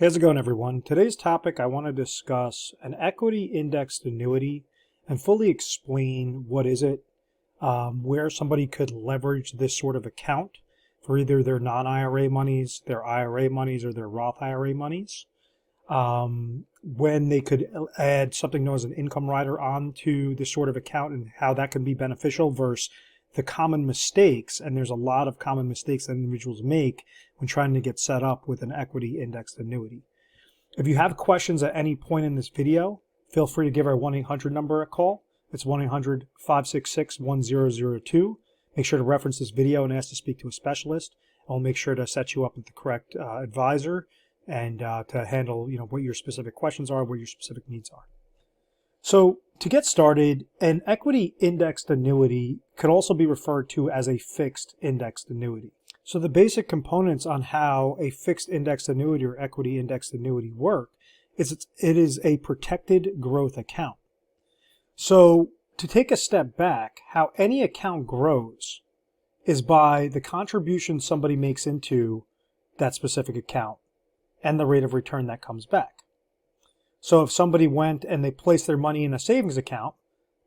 How's it going, everyone? Today's topic, I want to discuss an equity indexed annuity and fully explain what is it, where somebody could leverage this sort of account for either their non-IRA monies, their IRA monies, or their Roth IRA monies. When they could add something known as an income rider onto this sort of account and how that can be beneficial versus the common mistakes, and there's a lot of common mistakes that individuals make when trying to get set up with an equity indexed annuity. If you have questions at any point in this video, feel free to give our 1-800 number a call. It's 1-800-566-1002. Make sure to reference this video and ask to speak to a specialist. I'll make sure to set you up with the correct advisor and to handle what your specific questions are, what your specific needs are. So to get started, an equity indexed annuity could also be referred to as a fixed indexed annuity. So the basic components on how a fixed indexed annuity or equity indexed annuity work is it is a protected growth account. So to take a step back, how any account grows is by the contribution somebody makes into that specific account and the rate of return that comes back. So if somebody went and they placed their money in a savings account,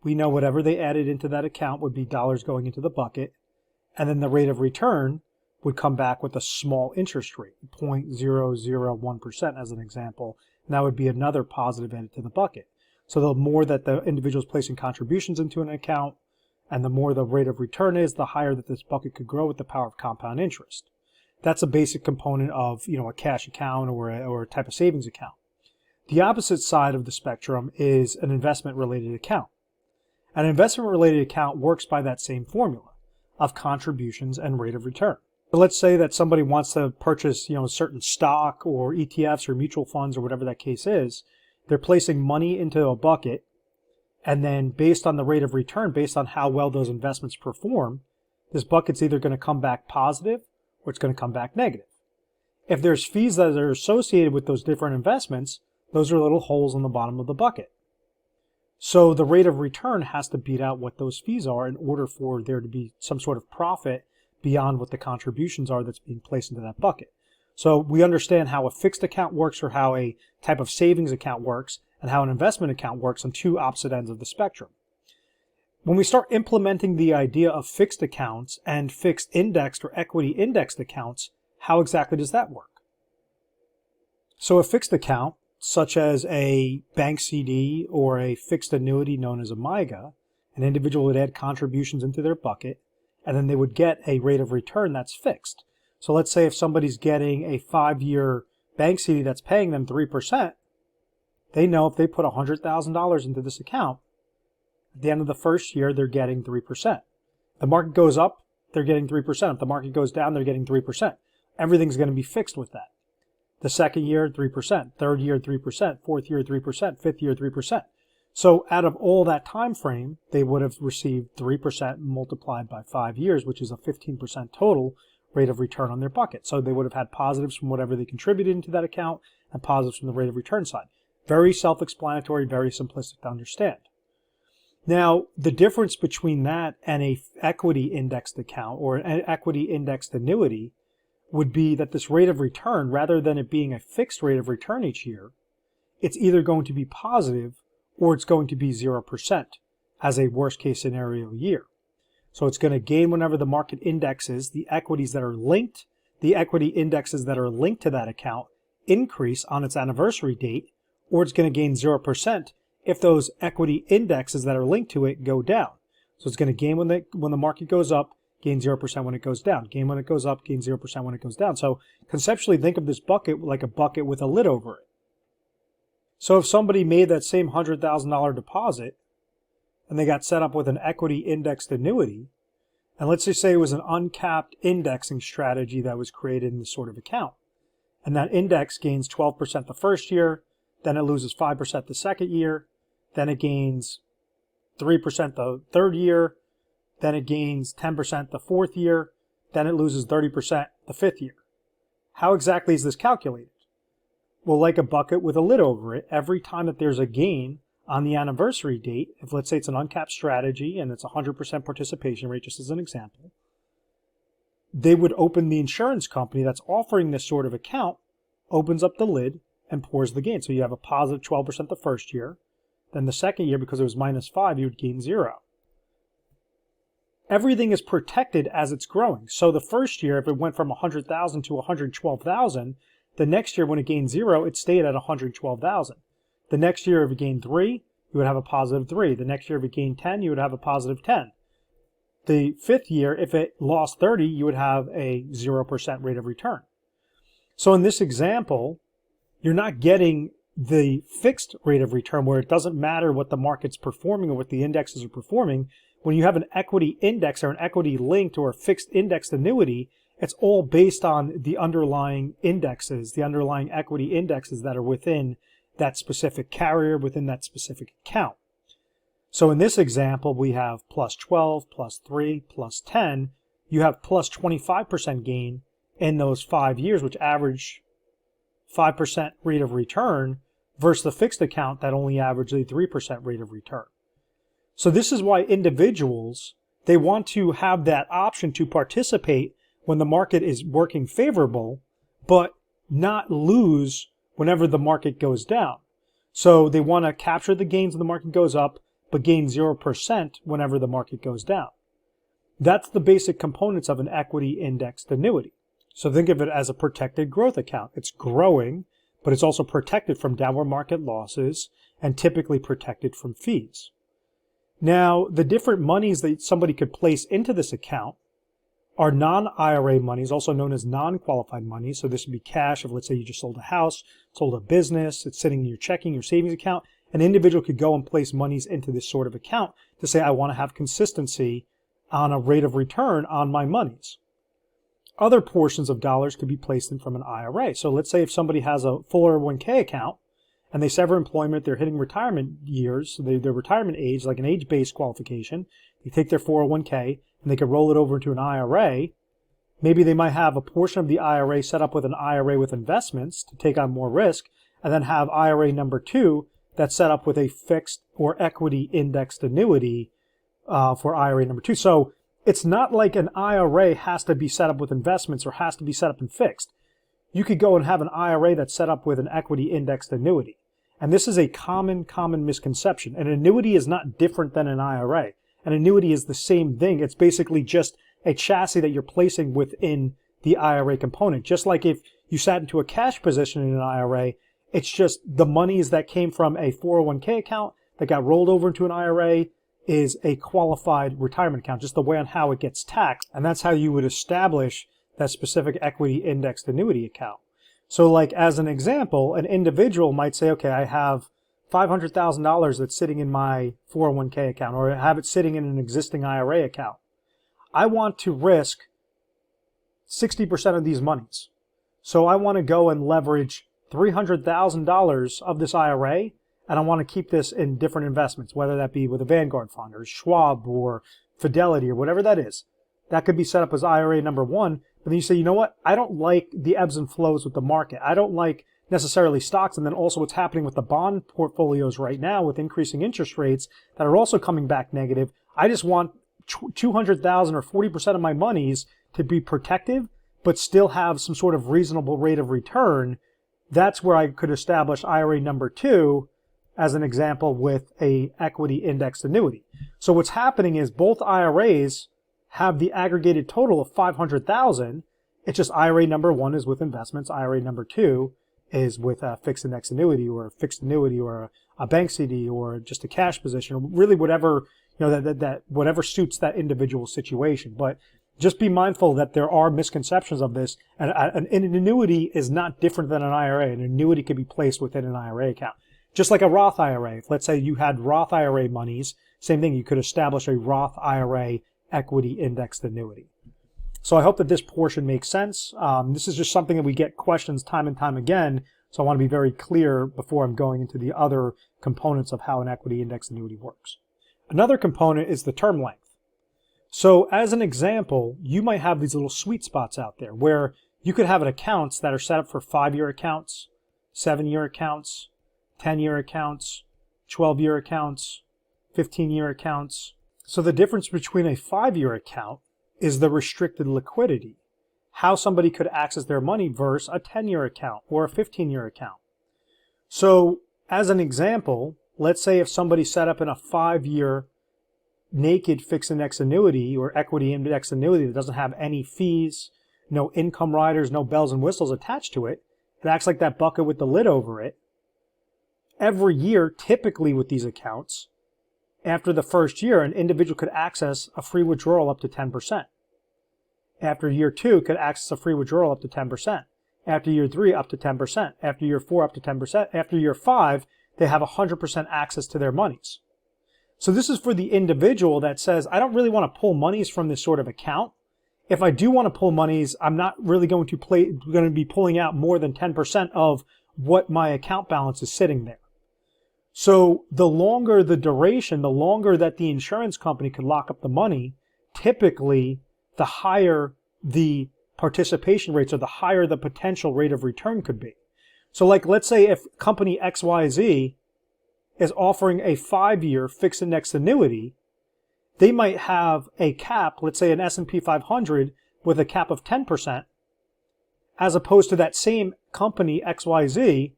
we know whatever they added into that account would be dollars going into the bucket, and then the rate of return would come back with a small interest rate, 0.001% as an example, and that would be another positive added to the bucket. So the more that the individual is placing contributions into an account, and the more the rate of return is, the higher that this bucket could grow with the power of compound interest. That's a basic component of a cash account or a type of savings account. The opposite side of the spectrum is an investment-related account. An investment-related account works by that same formula of contributions and rate of return. So let's say that somebody wants to purchase, a certain stock or ETFs or mutual funds or whatever that case is. They're placing money into a bucket, and then based on the rate of return, based on how well those investments perform, this bucket's either going to come back positive or it's going to come back negative. If there's fees that are associated with those different investments, those are little holes on the bottom of the bucket. So the rate of return has to beat out what those fees are in order for there to be some sort of profit beyond what the contributions are that's being placed into that bucket. So we understand how a fixed account works or how a type of savings account works and how an investment account works on two opposite ends of the spectrum. When we start implementing the idea of fixed accounts and fixed indexed or equity indexed accounts, how exactly does that work? So a fixed account, such as a bank CD or a fixed annuity known as a MYGA, an individual would add contributions into their bucket, and then they would get a rate of return that's fixed. So let's say if somebody's getting a 5-year bank CD that's paying them 3%, they know if they put $100,000 into this account, at the end of the first year, they're getting 3%. If the market goes up, they're getting 3%. If the market goes down, they're getting 3%. Everything's going to be fixed with that. The second year, 3%. Third year, 3%. Fourth year, 3%. Fifth year, 3%. So out of all that time frame, they would have received 3% multiplied by 5 years, which is a 15% total rate of return on their bucket. So they would have had positives from whatever they contributed into that account and positives from the rate of return side. Very self-explanatory, very simplistic to understand. Now, the difference between that and a equity indexed account or an equity indexed annuity would be that this rate of return, rather than it being a fixed rate of return each year, it's either going to be positive or it's going to be 0% as a worst case scenario year. So it's going to gain whenever the market indexes, the equities that are linked, the equity indexes that are linked to that account increase on its anniversary date, or it's going to gain 0% if those equity indexes that are linked to it go down. So it's going to gain when the market goes up, gain 0% when it goes down. Gain when it goes up, gain 0% when it goes down. So conceptually, think of this bucket like a bucket with a lid over it. So if somebody made that same $100,000 deposit and they got set up with an equity indexed annuity, and let's just say it was an uncapped indexing strategy that was created in this sort of account, and that index gains 12% the first year, then it loses 5% the second year, then it gains 3% the third year, then it gains 10% the fourth year, then it loses 30% the fifth year. How exactly is this calculated? Well, like a bucket with a lid over it, every time that there's a gain on the anniversary date, if let's say it's an uncapped strategy and it's 100% participation rate, just as an example, they would open the insurance company that's offering this sort of account opens up the lid and pours the gain. So you have a positive 12% the first year. Then the second year, because it was -5, you would gain 0. Everything is protected as it's growing. So the first year, if it went from 100,000 to 112,000, the next year when it gained 0, it stayed at 112,000. The next year, if it gained 3, you would have a positive 3. The next year, if it gained 10, you would have a positive 10. The fifth year, if it lost 30, you would have a 0% rate of return. So in this example, you're not getting the fixed rate of return where it doesn't matter what the market's performing or what the indexes are performing. When you have an equity index or an equity linked or a fixed indexed annuity, it's all based on the underlying indexes, the underlying equity indexes that are within that specific carrier, within that specific account. So in this example, we have plus 12, plus 3, plus 10. You have plus 25% gain in those 5 years, which average 5% rate of return versus the fixed account that only averaged a 3% rate of return. So this is why individuals, they want to have that option to participate when the market is working favorable, but not lose whenever the market goes down. So they want to capture the gains when the market goes up, but gain 0% whenever the market goes down. That's the basic components of an equity indexed annuity. So think of it as a protected growth account. It's growing, but it's also protected from downward market losses and typically protected from fees. Now, the different monies that somebody could place into this account are non-IRA monies, also known as non-qualified monies. So this would be cash if, let's say, you just sold a house, sold a business, it's sitting in your checking, your savings account. An individual could go and place monies into this sort of account to say, I want to have consistency on a rate of return on my monies. Other portions of dollars could be placed in from an IRA. So let's say if somebody has a 401k account and they sever employment, they're hitting retirement years, so their retirement age, like an age-based qualification, they take their 401k and they could roll it over into an IRA. Maybe they might have a portion of the IRA set up with an IRA with investments to take on more risk, and then have IRA number 2 that's set up with a fixed or equity indexed annuity for IRA number 2. So it's not like an IRA has to be set up with investments or has to be set up in fixed. You could go and have an IRA that's set up with an equity indexed annuity. And this is a common misconception. An annuity is not different than an IRA. An annuity is the same thing. It's basically just a chassis that you're placing within the IRA component. Just like if you sat into a cash position in an IRA, it's just the monies that came from a 401k account that got rolled over into an IRA is a qualified retirement account, just the way on how it gets taxed. And that's how you would establish that specific equity indexed annuity account. So like as an example, an individual might say, okay, I have $500,000 that's sitting in my 401k account, or I have it sitting in an existing IRA account. I want to risk 60% of these monies. So I want to go and leverage $300,000 of this IRA, and I want to keep this in different investments, whether that be with a Vanguard fund or Schwab or Fidelity or whatever that is. That could be set up as IRA number 1. But then you say, you know what? I don't like the ebbs and flows with the market. I don't like necessarily stocks, and then also what's happening with the bond portfolios right now with increasing interest rates that are also coming back negative. I just want 200,000 or 40% of my monies to be protective, but still have some sort of reasonable rate of return. That's where I could establish IRA number 2 as an example with a equity indexed annuity. So what's happening is both IRAs have the aggregated total of 500,000. It's just IRA number 1 is with investments. IRA number 2 is with a fixed index annuity or a fixed annuity or a bank CD or just a cash position, or really whatever, that whatever suits that individual situation. But just be mindful that there are misconceptions of this. And an annuity is not different than an IRA. An annuity can be placed within an IRA account. Just like a Roth IRA. If let's say you had Roth IRA monies, same thing, you could establish a Roth IRA equity indexed annuity. So I hope that this portion makes sense. This is just something that we get questions time and time again. So I want to be very clear before I'm going into the other components of how an equity indexed annuity works. Another component is the term length. So as an example, you might have these little sweet spots out there where you could have accounts that are set up for 5-year accounts, 7-year accounts, 10-year accounts, 12-year accounts, 15-year accounts. So the difference between a 5-year account is the restricted liquidity. how somebody could access their money versus a 10-year account or a 15-year account. So as an example, let's say if somebody set up in a 5-year naked fixed index annuity or equity index annuity that doesn't have any fees, no income riders, no bells and whistles attached to it, it acts like that bucket with the lid over it. Every year, typically with these accounts, after the first year, an individual could access a free withdrawal up to 10%. After year 2, could access a free withdrawal up to 10%. After year 3, up to 10%. After year 4, up to 10%. After year 5, they have 100% access to their monies. So this is for the individual that says, I don't really want to pull monies from this sort of account. If I do want to pull monies, I'm not really going to be pulling out more than 10% of what my account balance is sitting there. So the longer the duration, the longer that the insurance company could lock up the money, typically the higher the participation rates or the higher the potential rate of return could be. So like, let's say if company XYZ is offering a 5-year fixed index annuity, they might have a cap, let's say an S&P 500 with a cap of 10%, as opposed to that same company XYZ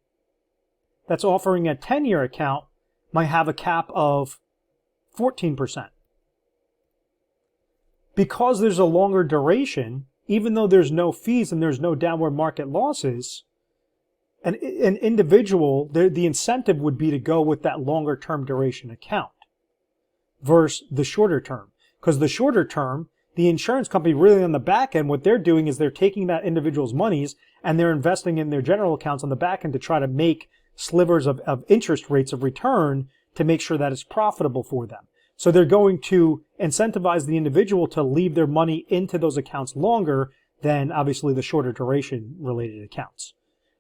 that's offering a 10-year account might have a cap of 14%. Because there's a longer duration, even though there's no fees and there's no downward market losses, an individual, the incentive would be to go with that longer term duration account versus the shorter term. Because the shorter term, the insurance company really on the back end, what they're doing is they're taking that individual's monies and they're investing in their general accounts on the back end to try to make slivers of interest rates of return to make sure that it's profitable for them. So they're going to incentivize the individual to leave their money into those accounts longer than obviously the shorter duration related accounts.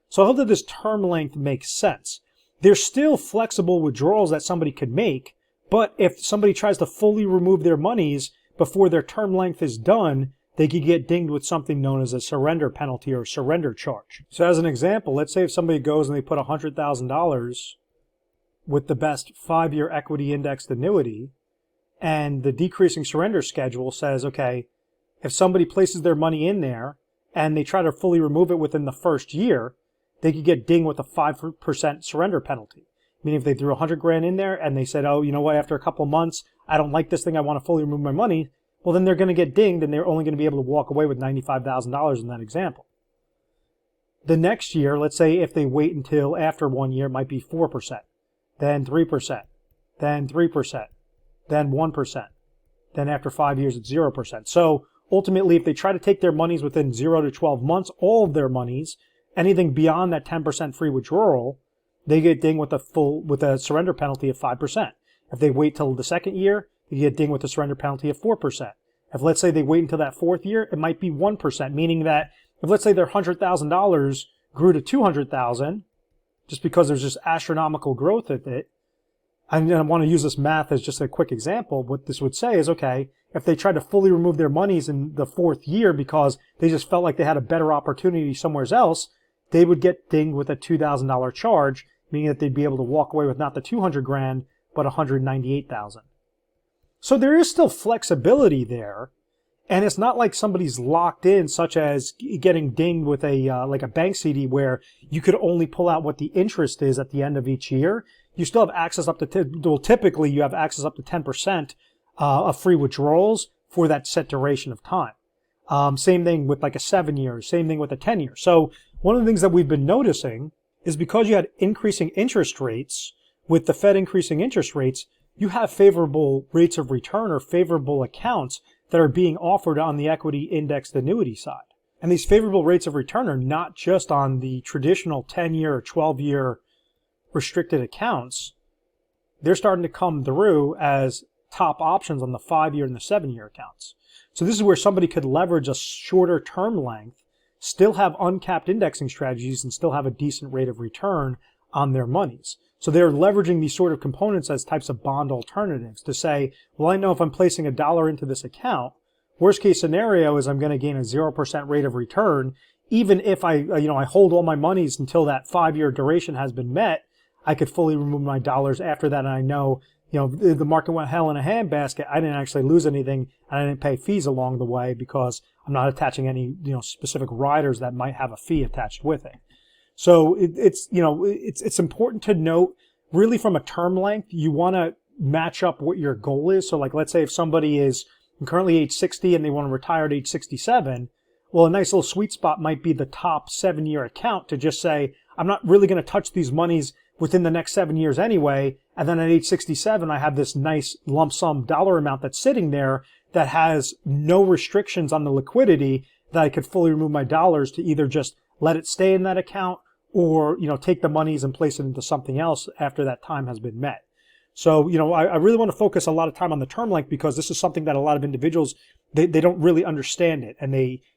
So I hope that this term length makes sense. There's still flexible withdrawals that somebody could make, but if somebody tries to fully remove their monies before their term length is done, they could get dinged with something known as a surrender penalty or surrender charge. So as an example, let's say if somebody goes and they put $100,000 with the best 5-year equity indexed annuity, and the decreasing surrender schedule says, okay, if somebody places their money in there and they try to fully remove it within the first year, they could get dinged with a 5% surrender penalty. Meaning if they threw $100,000 in there and they said, oh, you know what, after a couple of months, I don't like this thing, I want to fully remove my money, well, then they're going to get dinged and they're only going to be able to walk away with $95,000 in that example. The next year, let's say if they wait until after 1 year, it might be 4%, then 3%, then 3%, then 1%. Then after 5 years, it's 0%. So ultimately, if they try to take their monies within 0 to 12 months, all of their monies, anything beyond that 10% free withdrawal, they get dinged with a surrender penalty of 5%. If they wait till the second year, they get dinged with a surrender penalty of 4%. If let's say they wait until that 4th year, it might be 1%, meaning that if let's say their $100,000 grew to $200,000, just because there's just astronomical growth with it, and I want to use this math as just a quick example, what this would say is, okay, if they tried to fully remove their monies in the 4th year because they just felt like they had a better opportunity somewhere else, they would get dinged with a $2,000 charge, meaning that they'd be able to walk away with not the $200,000, but $198,000. So there is still flexibility there, and it's not like somebody's locked in, such as getting dinged with like a bank CD where you could only pull out what the interest is at the end of each year. You still have access up to, typically you have access up to 10% of free withdrawals for that set duration of time. Same thing with like a 7 year, same thing with a 10 year. So one of the things that we've been noticing is because you had increasing interest rates, with the Fed increasing interest rates, you have favorable rates of return or favorable accounts that are being offered on the equity indexed annuity side. And these favorable rates of return are not just on the traditional 10-year or 12-year restricted accounts. They're starting to come through as top options on the 5-year and the 7-year accounts. So this is where somebody could leverage a shorter term length, still have uncapped indexing strategies, and still have a decent rate of return on their monies. So they're leveraging these sort of components as types of bond alternatives to say, well, I know if I'm placing $1 into this account, worst case scenario is I'm going to gain a 0% rate of return. Even if I hold all my monies until that 5-year duration has been met, I could fully remove my dollars after that, and I know the market went hell in a handbasket, I didn't actually lose anything, and I didn't pay fees along the way because I'm not attaching any, specific riders that might have a fee attached with it. So it's important to note, really from a term length, you want to match up what your goal is. So like, let's say if somebody is currently age 60 and they want to retire at age 67, well, a nice little sweet spot might be the top 7-year account to just say, I'm not really going to touch these monies within the next 7 years anyway. And then at age 67, I have this nice lump sum dollar amount that's sitting there that has no restrictions on the liquidity, that I could fully remove my dollars to either just let it stay in that account or, take the monies and place it into something else after that time has been met. So, I really want to focus a lot of time on the term length, because this is something that a lot of individuals, they don't really understand it, and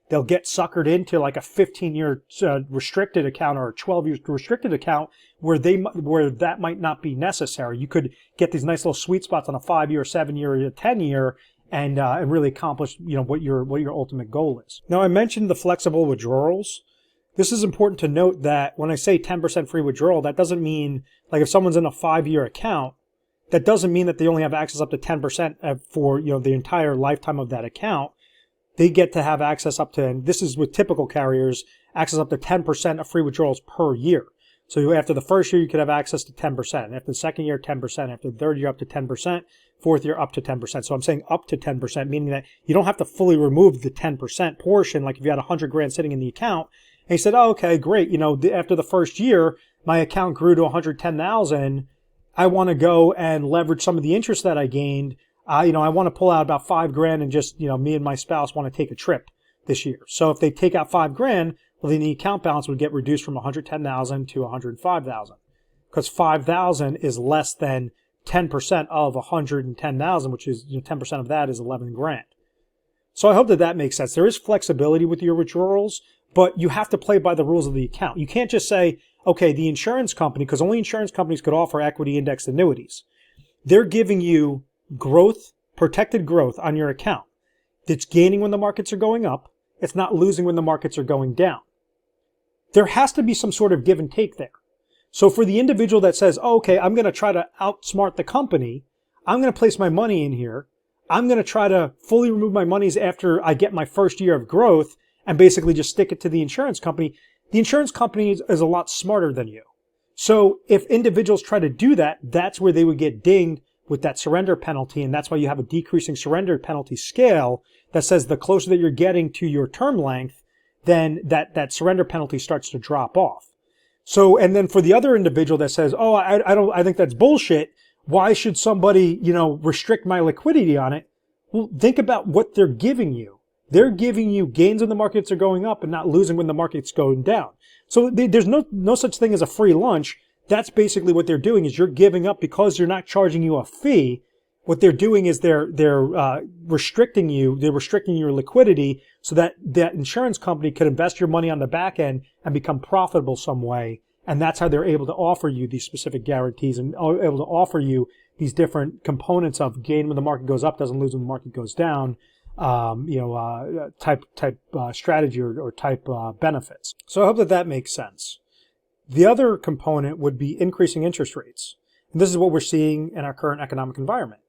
they'll get suckered into like a 15-year restricted account or a 12-year restricted account where that might not be necessary. You could get these nice little sweet spots on a 5-year, 7-year, 10-year, and really accomplish what your ultimate goal is. Now, I mentioned the flexible withdrawals. This is important to note that when I say 10% free withdrawal, that doesn't mean, like, if someone's in a 5-year account, that doesn't mean that they only have access up to 10% for the entire lifetime of that account. They get to have access up to, and this is with typical carriers, access up to 10% of free withdrawals per year. So after the first year, you could have access to 10%. After the second year, 10%. After the third year, up to 10%. Fourth year, up to 10%. So I'm saying up to 10%, meaning that you don't have to fully remove the 10% portion. Like if you had 100 grand sitting in the account, and you said, oh, okay, great. After the first year, my account grew to 110,000. I want to go and leverage some of the interest that I gained. I want to pull out about 5 grand and just, me and my spouse want to take a trip this year. So if they take out 5 grand, well, then the account balance would get reduced from 110,000 to 105,000, because 5,000 is less than 10% of 110,000, which is 10% of that is 11 grand. So I hope that makes sense. There is flexibility with your withdrawals, but you have to play by the rules of the account. You can't just say, okay, the insurance company, because only insurance companies could offer equity indexed annuities. They're giving you growth, protected growth on your account. It's gaining when the markets are going up. It's not losing when the markets are going down. There has to be some sort of give and take there. So for the individual that says, oh, okay, I'm going to try to outsmart the company, I'm going to place my money in here, I'm going to try to fully remove my monies after I get my first year of growth and basically just stick it to the insurance company is a lot smarter than you. So if individuals try to do that, that's where they would get dinged with that surrender penalty. And that's why you have a decreasing surrender penalty scale that says the closer that you're getting to your term length, then that surrender penalty starts to drop off. So, and then for the other individual that says, oh, I think that's bullshit. Why should somebody, restrict my liquidity on it? Well, think about what they're giving you. They're giving you gains when the markets are going up and not losing when the market's going down. So there's no such thing as a free lunch. That's basically what they're doing, is you're giving up because they're not charging you a fee. What they're doing is they're restricting you. They're restricting your liquidity so that that insurance company could invest your money on the back end and become profitable some way. And that's how they're able to offer you these specific guarantees and are able to offer you these different components of gain when the market goes up, doesn't lose when the market goes down. Type strategy or type benefits. So I hope that makes sense. The other component would be increasing interest rates. And this is what we're seeing in our current economic environment.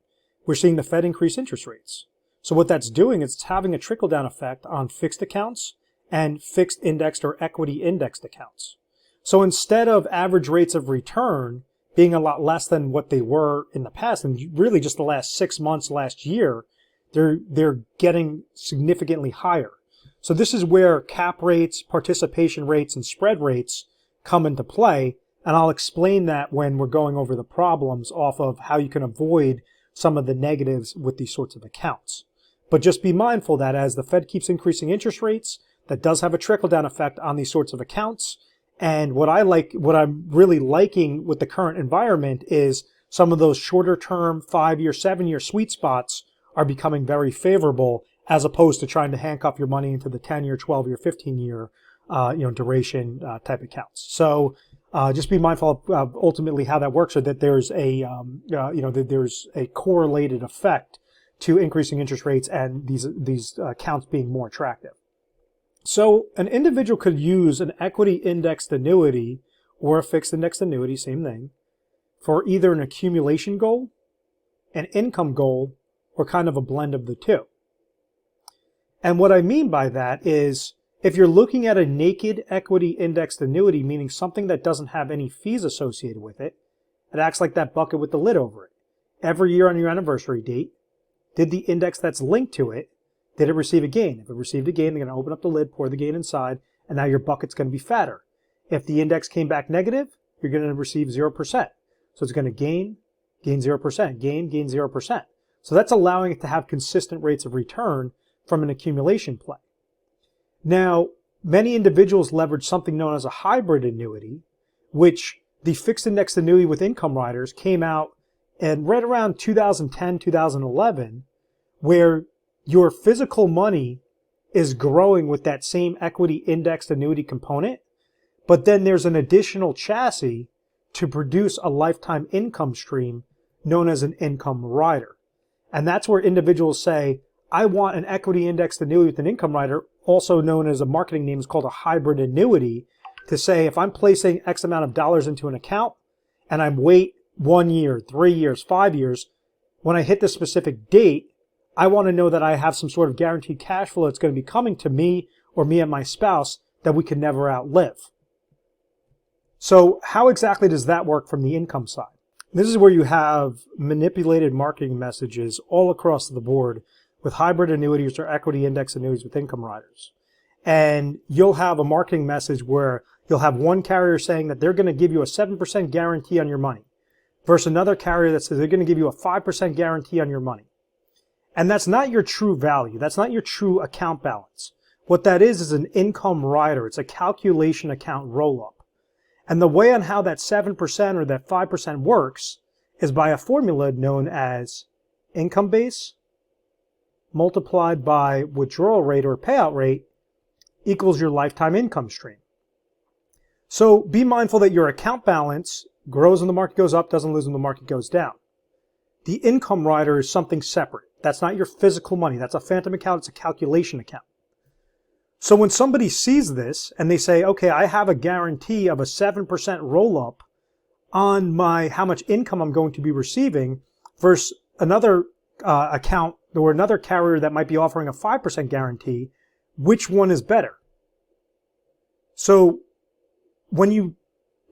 We're seeing the Fed increase interest rates. So what that's doing is it's having a trickle-down effect on fixed accounts and fixed indexed or equity indexed accounts. So instead of average rates of return being a lot less than what they were in the past, and really just the last 6 months, last year, they're getting significantly higher. So this is where cap rates, participation rates, and spread rates come into play. And I'll explain that when we're going over the problems off of how you can avoid some of the negatives with these sorts of accounts. But just be mindful that as the Fed keeps increasing interest rates, that does have a trickle-down effect on these sorts of accounts. And what I'm really liking with the current environment is some of those shorter-term 5-year, 7-year sweet spots are becoming very favorable, as opposed to trying to handcuff your money into the 10-year, 12-year, 15-year, duration type accounts. So just be mindful of ultimately how that works, so that there's there's a correlated effect to increasing interest rates and these accounts being more attractive. So an individual could use an equity indexed annuity or a fixed indexed annuity, same thing, for either an accumulation goal an income goal, or kind of a blend of the two. And what I mean by that is, if you're looking at a naked equity indexed annuity, meaning something that doesn't have any fees associated with it, it acts like that bucket with the lid over it. Every year on your anniversary date, did the index that's linked to it, did it receive a gain? If it received a gain, they're going to open up the lid, pour the gain inside, and now your bucket's going to be fatter. If the index came back negative, you're going to receive 0%. So it's going to gain 0%, gain 0%. So that's allowing it to have consistent rates of return from an accumulation play. Now, many individuals leverage something known as a hybrid annuity, which the fixed indexed annuity with income riders came out and right around 2010, 2011, where your physical money is growing with that same equity indexed annuity component, but then there's an additional chassis to produce a lifetime income stream known as an income rider. And that's where individuals say, I want an equity indexed annuity with an income rider, also known as a marketing name is called a hybrid annuity, to say if I'm placing X amount of dollars into an account and I'm wait 1 year, 3 years, 5 years, when I hit the specific date, I want to know that I have some sort of guaranteed cash flow that's going to be coming to me or me and my spouse that we can never outlive. So how exactly does that work from the income side? This is where you have manipulated marketing messages all across the board with hybrid annuities or equity index annuities with income riders. And you'll have a marketing message where you'll have one carrier saying that they're going to give you a 7% guarantee on your money versus another carrier that says they're going to give you a 5% guarantee on your money. And that's not your true value. That's not your true account balance. What that is an income rider. It's a calculation account roll-up. And the way on how that 7% or that 5% works is by a formula known as income base multiplied by withdrawal rate or payout rate equals your lifetime income stream. So be mindful that your account balance grows when the market goes up, doesn't lose when the market goes down. The income rider is something separate. That's not your physical money. That's a phantom account. It's a calculation account. So when somebody sees this and they say, okay, I have a guarantee of a 7% roll-up on how much income I'm going to be receiving versus another account or another carrier that might be offering a 5% guarantee, which one is better? So when you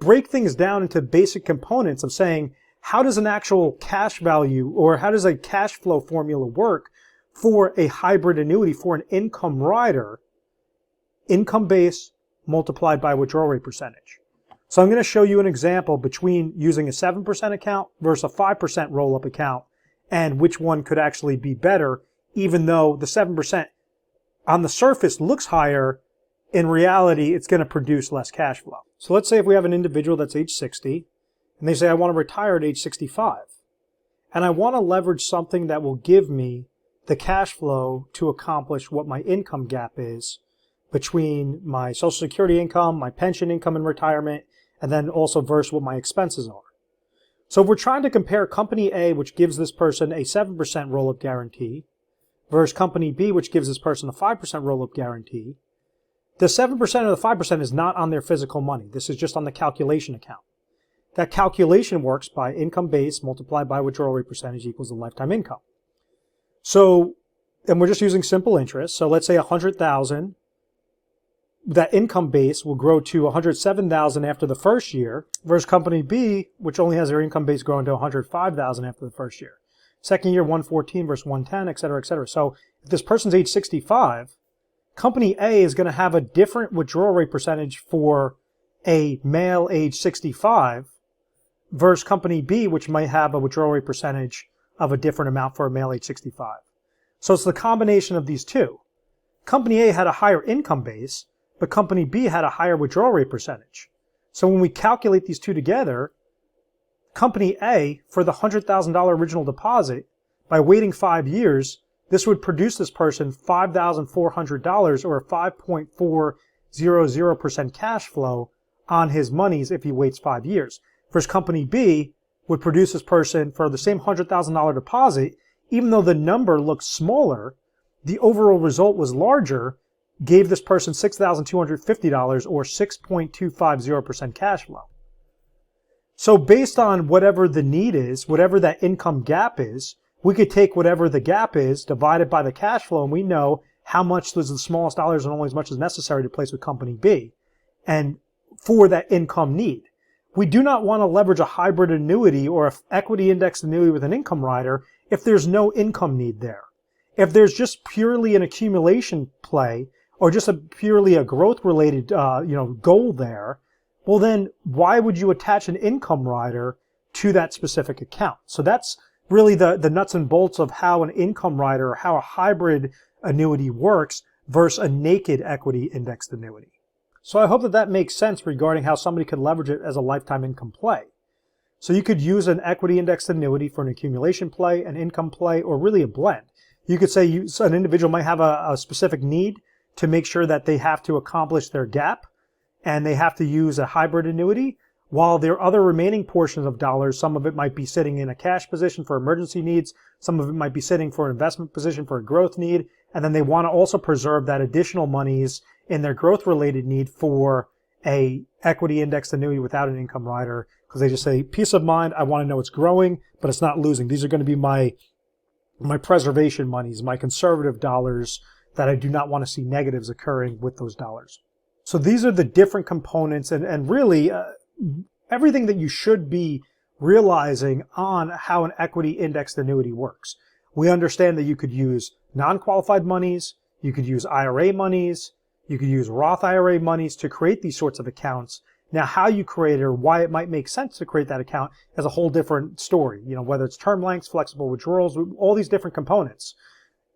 break things down into basic components of saying, how does an actual cash value or how does a cash flow formula work for a hybrid annuity for an income rider? Income base multiplied by withdrawal rate percentage. So I'm going to show you an example between using a 7% account versus a 5% roll-up account and which one could actually be better, even though the 7% on the surface looks higher. In reality, it's going to produce less cash flow. So let's say if we have an individual that's age 60 and they say, I want to retire at age 65 and I want to leverage something that will give me the cash flow to accomplish what my income gap is between my Social Security income, my pension income in retirement, and then also versus what my expenses are. So if we're trying to compare Company A, which gives this person a 7% roll-up guarantee, versus Company B, which gives this person a 5% roll-up guarantee, the 7% or the 5% is not on their physical money. This is just on the calculation account. That calculation works by income base multiplied by withdrawal rate percentage equals the lifetime income. So, and we're just using simple interest. So let's say 100,000. That income base will grow to 107,000 after the first year versus Company B, which only has their income base growing to 105,000 after the first year. Second year, 114 versus 110, et cetera, et cetera. So if this person's age 65, Company A is going to have a different withdrawal rate percentage for a male age 65 versus Company B, which might have a withdrawal rate percentage of a different amount for a male age 65. So it's the combination of these two. Company A had a higher income base, but Company B had a higher withdrawal rate percentage. So when we calculate these two together, Company A, for the $100,000 original deposit, by waiting 5 years, this would produce this person $5,400 or a 5.400% cash flow on his monies if he waits 5 years. Versus Company B would produce this person for the same $100,000 deposit, even though the number looks smaller, the overall result was larger, gave this person $6,250 or 6.250% cash flow. So based on whatever the need is, whatever that income gap is, we could take whatever the gap is, divide it by the cash flow, and we know how much is the smallest dollars and only as much as necessary to place with company B, and for that income need. We do not want to leverage a hybrid annuity or an equity indexed annuity with an income rider if there's no income need there. If there's just purely an accumulation play or just purely a growth related goal there, well then why would you attach an income rider to that specific account? So that's really the nuts and bolts of how an income rider or how a hybrid annuity works versus a naked equity indexed annuity. So I hope that makes sense regarding how somebody could leverage it as a lifetime income play. So you could use an equity indexed annuity for an accumulation play, an income play, or really a blend. You could say an individual might have a specific need to make sure that they have to accomplish their gap, and they have to use a hybrid annuity, while their other remaining portions of dollars, some of it might be sitting in a cash position for emergency needs, some of it might be sitting for an investment position for a growth need, and then they want to also preserve that additional monies in their growth related need for a equity indexed annuity without an income rider, because they just say, peace of mind, I want to know it's growing, but it's not losing. These are going to be my preservation monies, my conservative dollars that I do not want to see negatives occurring with those dollars. So these are the different components and really everything that you should be realizing on how an equity indexed annuity works. We understand that you could use non-qualified monies, you could use IRA monies, you could use Roth IRA monies to create these sorts of accounts. Now, how you create it or why it might make sense to create that account is a whole different story. Whether it's term lengths, flexible withdrawals, all these different components.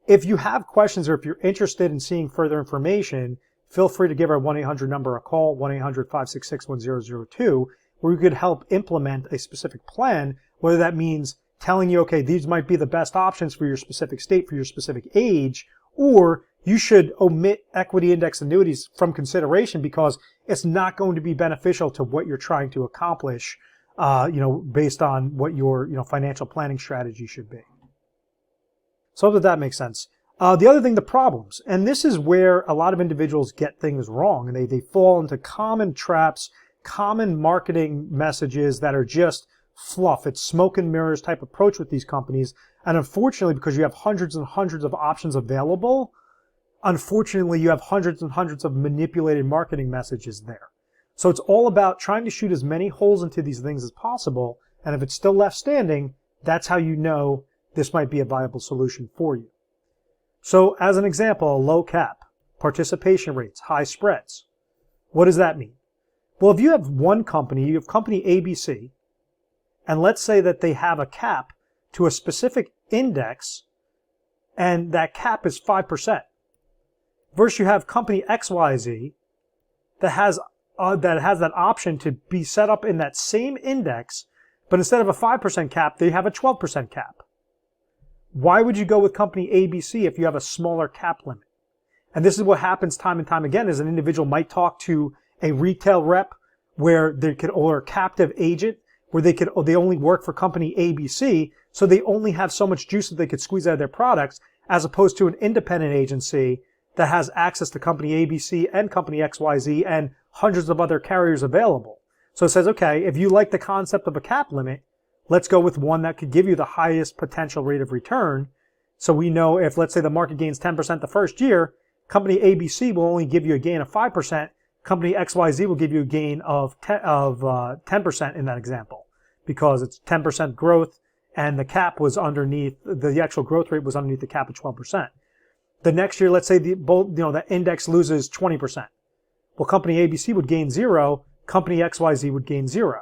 If you have questions or if you're interested in seeing further information, feel free to give our 1-800 number a call, 1-800-566-1002, where we could help implement a specific plan, whether that means telling you, okay, these might be the best options for your specific state, for your specific age, or you should omit equity index annuities from consideration because it's not going to be beneficial to what you're trying to accomplish, based on what your, financial planning strategy should be. So I hope that makes sense. The other thing, the problems, and this is where a lot of individuals get things wrong, and they fall into common traps, common marketing messages that are just fluff. It's smoke and mirrors type approach with these companies. And unfortunately, because you have hundreds and hundreds of options available, unfortunately, you have hundreds and hundreds of manipulated marketing messages there. So it's all about trying to shoot as many holes into these things as possible. And if it's still left standing, that's how you know this might be a viable solution for you. So as an example, a low cap, participation rates, high spreads. What does that mean? Well, if you have one company, you have company ABC, and let's say that they have a cap to a specific index, and that cap is 5%. Versus you have company XYZ that has that option to be set up in that same index, but instead of a 5% cap, they have a 12% cap. Why would you go with company ABC if you have a smaller cap limit? And this is what happens time and time again, is an individual might talk to a retail rep where they could, or a captive agent where they only work for company ABC, so they only have so much juice that they could squeeze out of their products, as opposed to an independent agency that has access to company ABC and company XYZ and hundreds of other carriers available. So it says, okay, if you like the concept of a cap limit, let's go with one that could give you the highest potential rate of return. So we know if, let's say, the market gains 10% the first year, company ABC will only give you a gain of 5%. Company XYZ will give you a gain of 10% in that example, because it's 10% growth and the cap was underneath, the actual growth rate was underneath the cap of 12%. The next year, let's say the index loses 20%. Well, company ABC would gain 0, company XYZ would gain 0.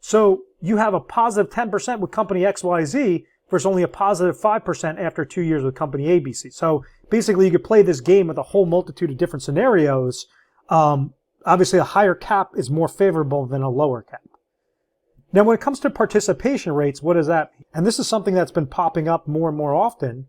So you have a positive 10% with company XYZ versus only a positive 5% after 2 years with company ABC. So basically, you could play this game with a whole multitude of different scenarios. Obviously, a higher cap is more favorable than a lower cap. Now, when it comes to participation rates, what does that mean? And this is something that's been popping up more and more often,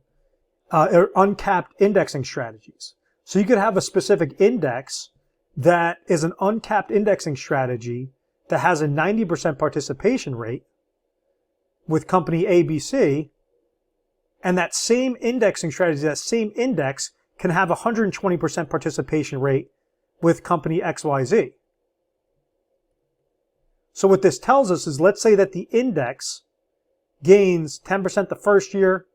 are uncapped indexing strategies. So you could have a specific index that is an uncapped indexing strategy that has a 90% participation rate with company ABC, and that same indexing strategy, that same index, can have a 120% participation rate with company XYZ. So what this tells us is, let's say that the index gains 10% the first year,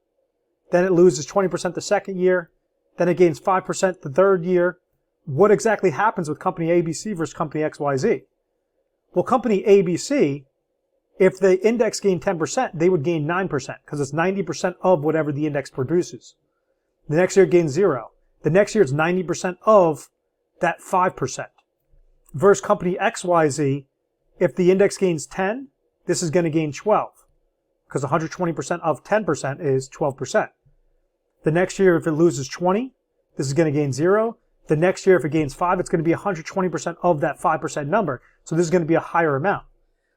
then it loses 20% the second year, then it gains 5% the third year. What exactly happens with company ABC versus company XYZ? Well, company ABC, if the index gained 10%, they would gain 9% because it's 90% of whatever the index produces. The next year it gains 0. The next year it's 90% of that 5%. Versus company XYZ, if the index gains 10, this is going to gain 12 because 120% of 10% is 12%. The next year, if it loses 20, this is going to gain 0. The next year, if it gains 5, it's going to be 120% of that 5% number. So this is going to be a higher amount.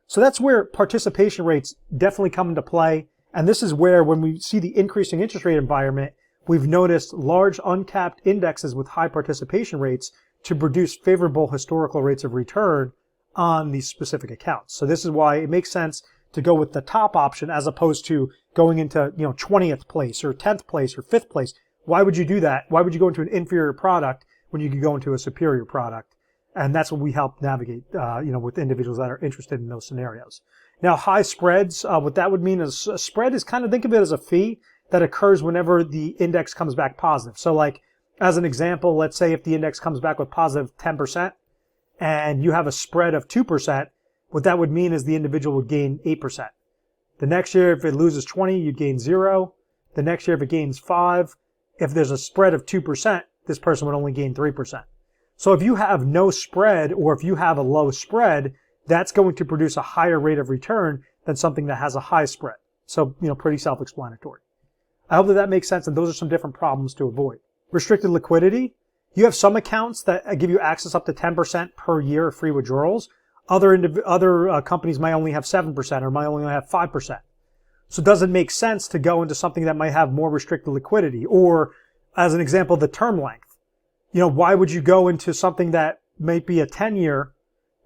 So that's where participation rates definitely come into play. And this is where, when we see the increasing interest rate environment, we've noticed large uncapped indexes with high participation rates to produce favorable historical rates of return on these specific accounts. So this is why it makes sense to go with the top option as opposed to going into 20th place or 10th place or 5th place. Why would you do that? Why would you go into an inferior product when you could go into a superior product? And that's what we help navigate, with individuals that are interested in those scenarios. Now, high spreads, what that would mean is a spread is kind of, think of it as a fee that occurs whenever the index comes back positive. So like, as an example, let's say if the index comes back with positive 10% and you have a spread of 2%, what that would mean is the individual would gain 8%. The next year, if it loses 20, you'd gain 0. The next year, if it gains 5, if there's a spread of 2%, this person would only gain 3%. So if you have no spread or if you have a low spread, that's going to produce a higher rate of return than something that has a high spread. So, pretty self-explanatory. I hope that makes sense, and those are some different problems to avoid. Restricted liquidity. You have some accounts that give you access up to 10% per year of free withdrawals. Other companies might only have 7% or might only have 5%. So does it make sense to go into something that might have more restricted liquidity? Or, as an example, the term length. Why would you go into something that might be a 10-year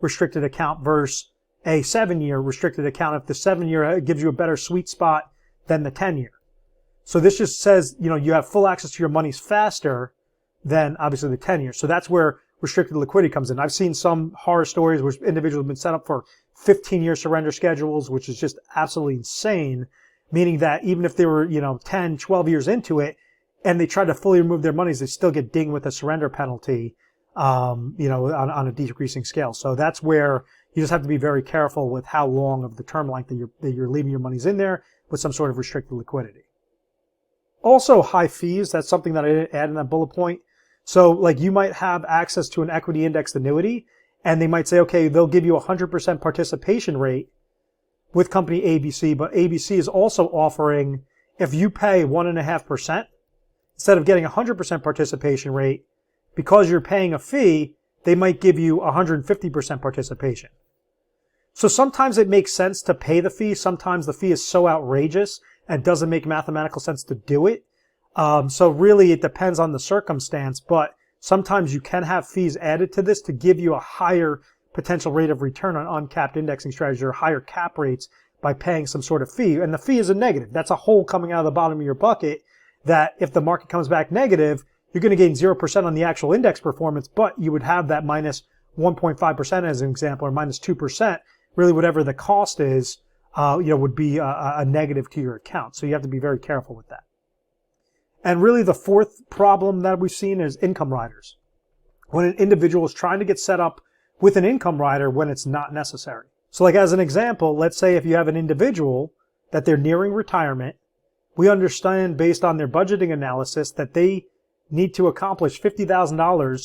restricted account versus a 7-year restricted account if the 7-year gives you a better sweet spot than the 10-year? So this just says, you have full access to your monies faster than obviously the 10-year. So that's where restricted liquidity comes in. I've seen some horror stories where individuals have been set up for 15-year surrender schedules, which is just absolutely insane, meaning that even if they were, 10, 12 years into it, and they try to fully remove their monies, they still get dinged with a surrender penalty, on a decreasing scale. So that's where you just have to be very careful with how long of the term length that you're leaving your monies in there with some sort of restricted liquidity. Also, high fees. That's something that I didn't add in that bullet point. So like you might have access to an equity indexed annuity, and they might say, okay, they'll give you 100% participation rate with company ABC, but ABC is also offering, if you pay 1.5%, instead of getting 100% participation rate, because you're paying a fee, they might give you 150% participation. So sometimes it makes sense to pay the fee. Sometimes the fee is so outrageous and doesn't make mathematical sense to do it. So really it depends on the circumstance, but sometimes you can have fees added to this to give you a higher potential rate of return on uncapped indexing strategies or higher cap rates by paying some sort of fee. And the fee is a negative. That's a hole coming out of the bottom of your bucket that if the market comes back negative, you're going to gain 0% on the actual index performance, but you would have that minus 1.5% as an example, or minus 2%. Really, whatever the cost is, would be a negative to your account. So you have to be very careful with that. And really, the fourth problem that we've seen is income riders. When an individual is trying to get set up with an income rider when it's not necessary. So like as an example, let's say if you have an individual that they're nearing retirement, we understand based on their budgeting analysis that they need to accomplish $50,000, or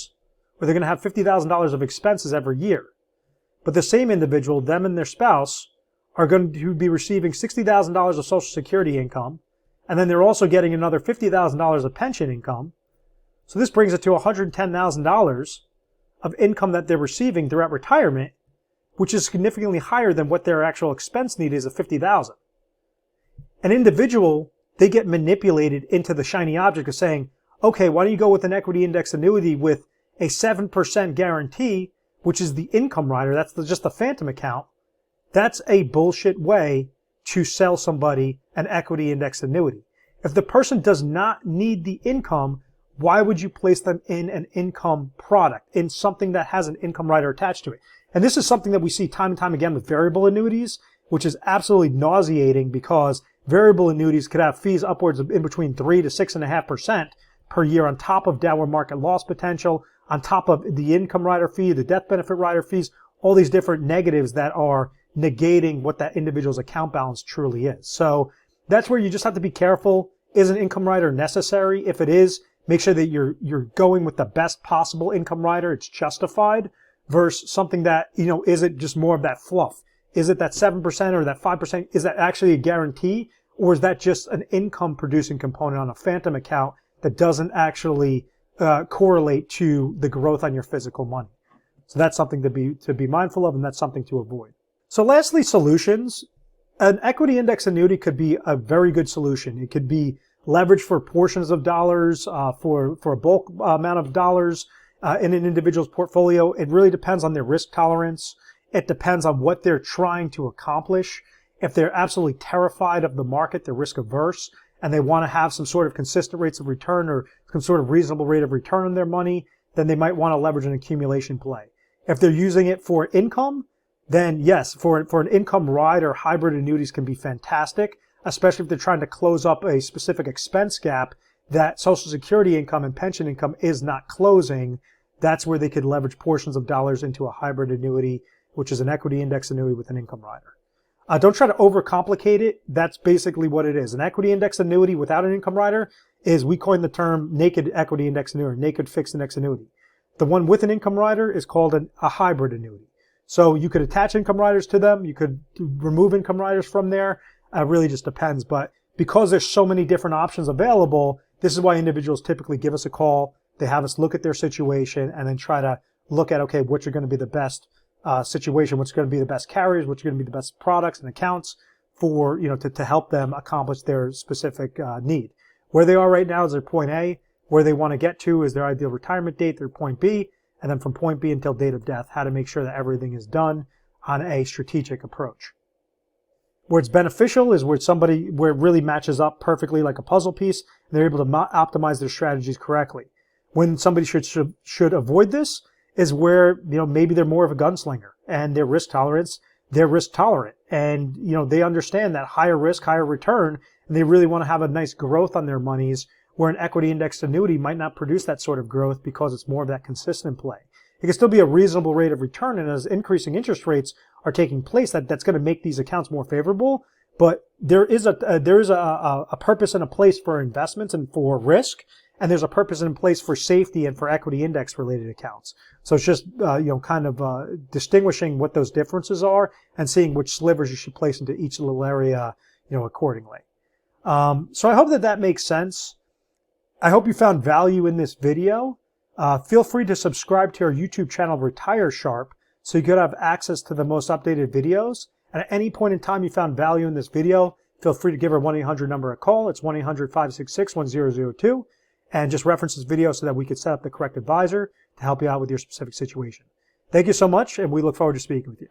they're going to have $50,000 of expenses every year. But the same individual, them and their spouse, are going to be receiving $60,000 of Social Security income, and then they're also getting another $50,000 of pension income. So this brings it to $110,000 of income that they're receiving throughout retirement, which is significantly higher than what their actual expense need is of $50,000. An individual, they get manipulated into the shiny object of saying, okay, why don't you go with an equity index annuity with a 7% guarantee, which is the income rider, that's just the phantom account. That's a bullshit way to sell somebody an equity index annuity. If the person does not need the income, why would you place them in an income product, in something that has an income rider attached to it? And this is something that we see time and time again with variable annuities, which is absolutely nauseating because variable annuities could have fees upwards of in between 3 to 6.5% per year on top of downward market loss potential, on top of the income rider fee, the death benefit rider fees, all these different negatives that are negating what that individual's account balance truly is. So that's where you just have to be careful. Is an income rider necessary? If it is, make sure that you're going with the best possible income rider. It's justified versus something that, is it just more of that fluff? Is it that 7% or that 5%? Is that actually a guarantee? Or is that just an income producing component on a phantom account that doesn't actually correlate to the growth on your physical money? So that's something to be mindful of, and that's something to avoid. So lastly, solutions. An equity index annuity could be a very good solution. It could be leveraged for portions of dollars, for a bulk amount of dollars in an individual's portfolio. It really depends on their risk tolerance. It depends on what they're trying to accomplish. If they're absolutely terrified of the market, they're risk averse, and they want to have some sort of consistent rates of return or some sort of reasonable rate of return on their money, then they might want to leverage an accumulation play. If they're using it for income, then yes, for an income rider, hybrid annuities can be fantastic, especially if they're trying to close up a specific expense gap that Social Security income and pension income is not closing. That's where they could leverage portions of dollars into a hybrid annuity, which is an equity index annuity with an income rider. Don't try to overcomplicate it. That's basically what it is. An equity index annuity without an income rider is, we coined the term naked equity index annuity, naked fixed index annuity. The one with an income rider is called a hybrid annuity. So you could attach income riders to them. You could remove income riders from there. It really just depends. But because there's so many different options available, this is why individuals typically give us a call. They have us look at their situation and then try to look at, okay, which are going to be the best situation, what's going to be the best carriers, what's going to be the best products and accounts for, to help them accomplish their specific need. Where they are right now is their point A. Where they want to get to is their ideal retirement date, their point B. And then from point B until date of death, how to make sure that everything is done on a strategic approach. Where it's beneficial is where it really matches up perfectly like a puzzle piece, and they're able to optimize their strategies correctly. When somebody should avoid this is where, maybe they're more of a gunslinger and they're risk tolerant, and, they understand that higher risk, higher return, and they really want to have a nice growth on their monies, where an equity indexed annuity might not produce that sort of growth because it's more of that consistent play. It can still be a reasonable rate of return, and as increasing interest rates are taking place, that's going to make these accounts more favorable. But there is a purpose and a place for investments and for risk, and there's a purpose and a place for safety and for equity index related accounts. So it's just distinguishing what those differences are and seeing which slivers you should place into each little area, accordingly. So I hope that makes sense. I hope you found value in this video. Feel free to subscribe to our YouTube channel, Retire Sharp, so you could have access to the most updated videos. And at any point in time you found value in this video, feel free to give our 1-800 number a call. It's 1-800-566-1002. And just reference this video so that we could set up the correct advisor to help you out with your specific situation. Thank you so much, and we look forward to speaking with you.